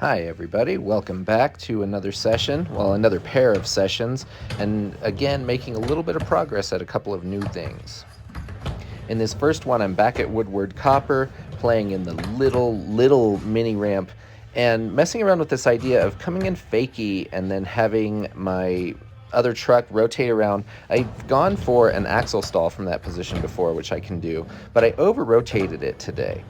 Hi everybody, welcome back to another session, well another pair of sessions, and again making a little bit of progress at a couple of new things. In this first one I'm back at Woodward Copper, playing in the little mini ramp, and messing around with this idea of coming in fakie and then having my other truck rotate around. I've gone for an axle stall from that position before, which I can do, but I over-rotated it today.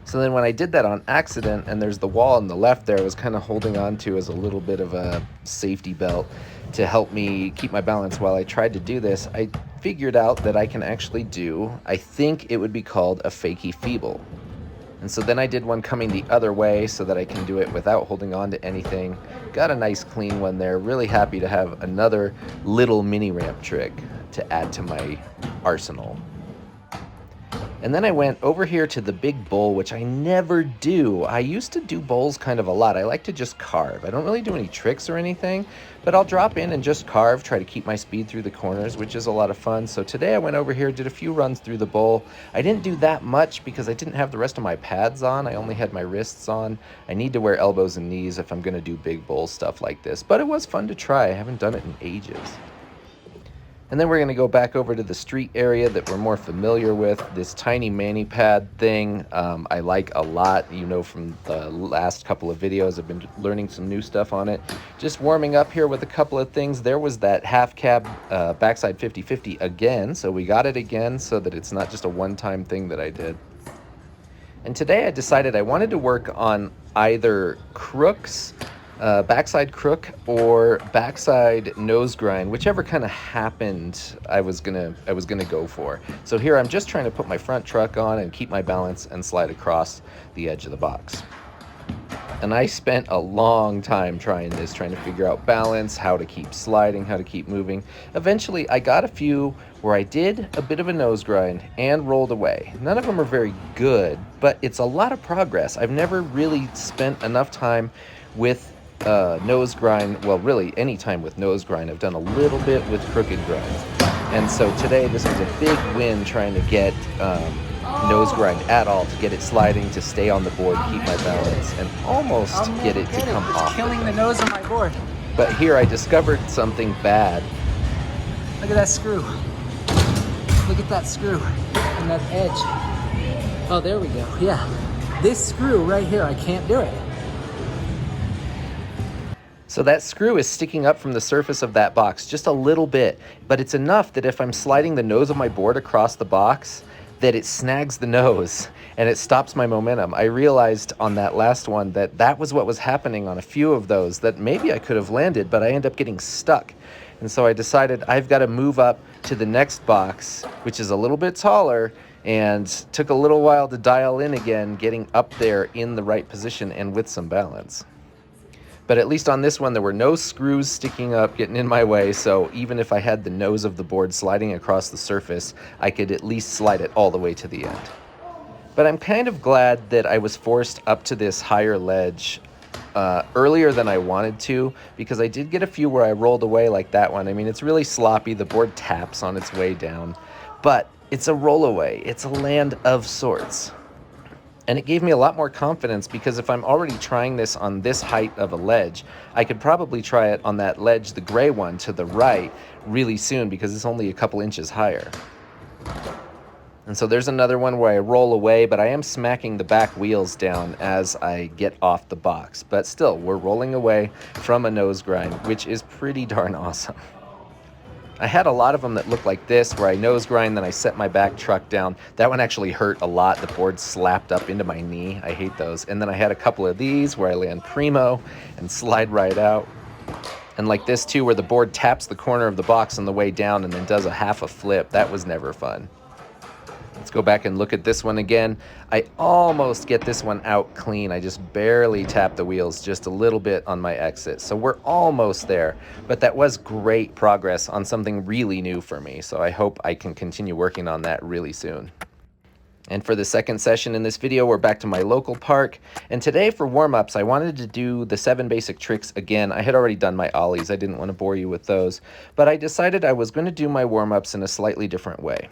So then when I did that on accident, and there's the wall on the left there I was kind of holding on to as a little bit of a safety belt to help me keep my balance while I tried to do this, I figured out that I can actually do, I think it would be called a fakie feeble. And so then I did one coming the other way so that I can do it without holding on to anything. Got a nice clean one there. Really happy to have another little mini ramp trick to add to my arsenal. And then I went over here to the big bowl, which I never do. I used to do bowls kind of a lot. I like to just carve. I don't really do any tricks or anything, but I'll drop in and just carve, try to keep my speed through the corners, which is a lot of fun. So today I went over here, did a few runs through the bowl. I didn't do that much because I didn't have the rest of my pads on. I only had my wrists on. I need to wear elbows and knees if I'm gonna do big bowl stuff like this, but it was fun to try. I haven't done it in ages. And then we're going to go back over to the street area that we're more familiar with, this tiny mani pad thing. I like a lot, you know, from the last couple of videos. I've been learning some new stuff on it. Just warming up here with a couple of things. There was that half cab backside 50-50 again, so we got it again so that it's not just a one-time thing that I did. And today I decided I wanted to work on either crooks, backside crook or backside nose grind, whichever kind of happened I was gonna go for. So here I'm just trying to put my front truck on and keep my balance and slide across the edge of the box. And I spent a long time trying this, trying to figure out balance, how to keep sliding, how to keep moving. Eventually I got a few where I did a bit of a nose grind and rolled away. None of them are very good, but it's a lot of progress. I've never really spent enough time with nose grind, well really any time with nose grind. I've done a little bit with crooked grind, and so today this was a big win trying to get nose grind at all, to get it sliding, to stay on the board, keep my balance, and almost get it to come off. It's killing the nose of my board. But here I discovered something bad. Look at that screw. Look at that screw and that edge. Oh, there we go. Yeah, this screw right here, I can't do it. So that screw is sticking up from the surface of that box just a little bit, but it's enough that if I'm sliding the nose of my board across the box, that it snags the nose and it stops my momentum. I realized on that last one that that was what was happening on a few of those, that maybe I could have landed, but I end up getting stuck. And so I decided I've got to move up to the next box, which is a little bit taller, and took a little while to dial in again, getting up there in the right position and with some balance. But at least on this one, there were no screws sticking up, getting in my way, so even if I had the nose of the board sliding across the surface, I could at least slide it all the way to the end. But I'm kind of glad that I was forced up to this higher ledge earlier than I wanted to, because I did get a few where I rolled away like that one. I mean, it's really sloppy, the board taps on its way down, but it's a rollaway, it's a land of sorts. And it gave me a lot more confidence, because if I'm already trying this on this height of a ledge, I could probably try it on that ledge, the gray one to the right, really soon, because it's only a couple inches higher. And so there's another one where I roll away, but I am smacking the back wheels down as I get off the box. But still, we're rolling away from a nose grind, which is pretty darn awesome. I had a lot of them that looked like this, where I nose grind, then I set my back truck down. That one actually hurt a lot. The board slapped up into my knee. I hate those. And then I had a couple of these where I land primo and slide right out. And like this too, where the board taps the corner of the box on the way down and then does a half a flip. That was never fun. Let's go back and look at this one again. I almost get this one out clean. I just barely tap the wheels just a little bit on my exit. So we're almost there, but that was great progress on something really new for me. So I hope I can continue working on that really soon. And for the second session in this video, we're back to my local park. And today for warm-ups, I wanted to do the 7 basic tricks again. I had already done my ollies. I didn't want to bore you with those, but I decided I was going to do my warm-ups in a slightly different way.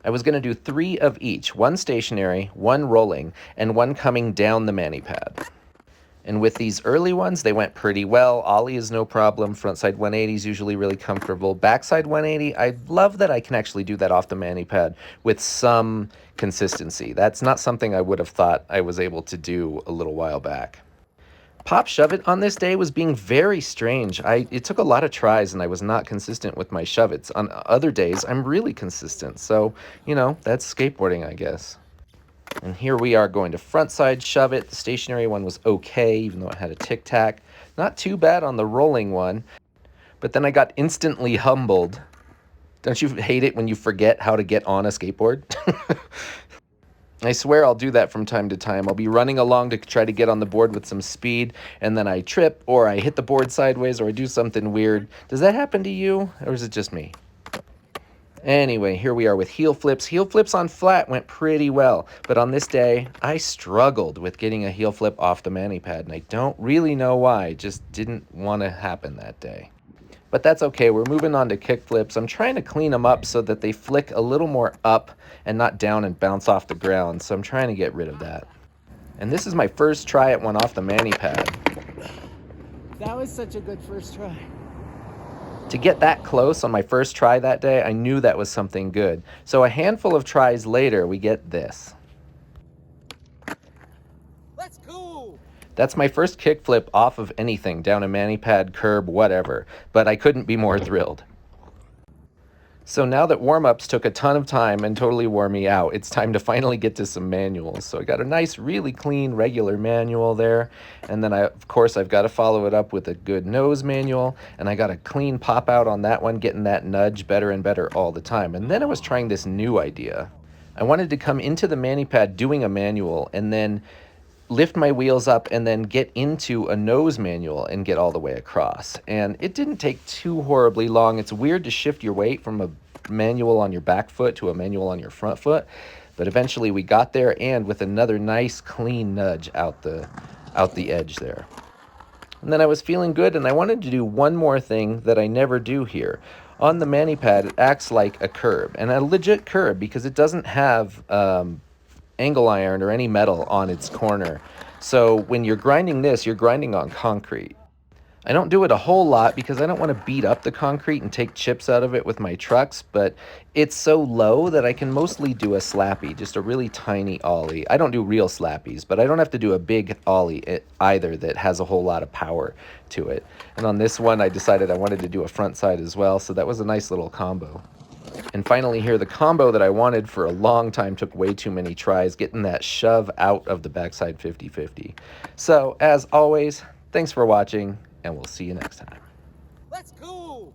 I was going to do 3 of each, 1 stationary, 1 rolling, and 1 coming down the mani pad. And with these early ones, they went pretty well. Ollie is no problem. Frontside 180 is usually really comfortable. Backside 180, I love that I can actually do that off the mani pad with some consistency. That's not something I would have thought I was able to do a little while back. Pop shove it on this day was being very strange. It took a lot of tries and I was not consistent with my shove it's. On other days, I'm really consistent. So, that's skateboarding, I guess. And here we are going to frontside shove it. The stationary one was okay, even though it had a tic-tac. Not too bad on the rolling one. But then I got instantly humbled. Don't you hate it when you forget how to get on a skateboard? I swear I'll do that from time to time. I'll be running along to try to get on the board with some speed, and then I trip, or I hit the board sideways, or I do something weird. Does that happen to you, or is it just me? Anyway, here we are with heel flips. Heel flips on flat went pretty well, but on this day, I struggled with getting a heel flip off the mani pad, and I don't really know why. It just didn't want to happen that day. But that's okay. We're moving on to kick flips. I'm trying to clean them up so that they flick a little more up and not down and bounce off the ground, so I'm trying to get rid of that. And this is my first try at one off the mani pad. That was such a good first try. To get that close on my first try that day, I knew that was something good. So a handful of tries later, we get this. Let's go! That's my first kickflip off of anything, down a mani pad, curb, whatever. But I couldn't be more thrilled. So now that warm-ups took a ton of time and totally wore me out, it's time to finally get to some manuals. So I got a nice, really clean, regular manual there. And then, of course, I've got to follow it up with a good nose manual. And I got a clean pop-out on that one, getting that nudge better and better all the time. And then I was trying this new idea. I wanted to come into the mani pad doing a manual and then lift my wheels up and then get into a nose manual and get all the way across. And it didn't take too horribly long. It's weird to shift your weight from a manual on your back foot to a manual on your front foot, but eventually we got there, and with another nice clean nudge out the edge there. And then I was feeling good, and I wanted to do one more thing that I never do here. On the mani pad, it acts like a curb, and a legit curb, because it doesn't have angle iron or any metal on its corner. So when you're grinding this, you're grinding on concrete. I don't do it a whole lot because I don't want to beat up the concrete and take chips out of it with my trucks, but it's so low that I can mostly do a slappy, just a really tiny ollie. I don't do real slappies, but I don't have to do a big ollie either that has a whole lot of power to it. And on this one, I decided I wanted to do a front side as well, so that was a nice little combo. And finally here, the combo that I wanted for a long time took way too many tries, getting that shove out of the backside 50-50. So, as always, thanks for watching, and we'll see you next time. Let's go!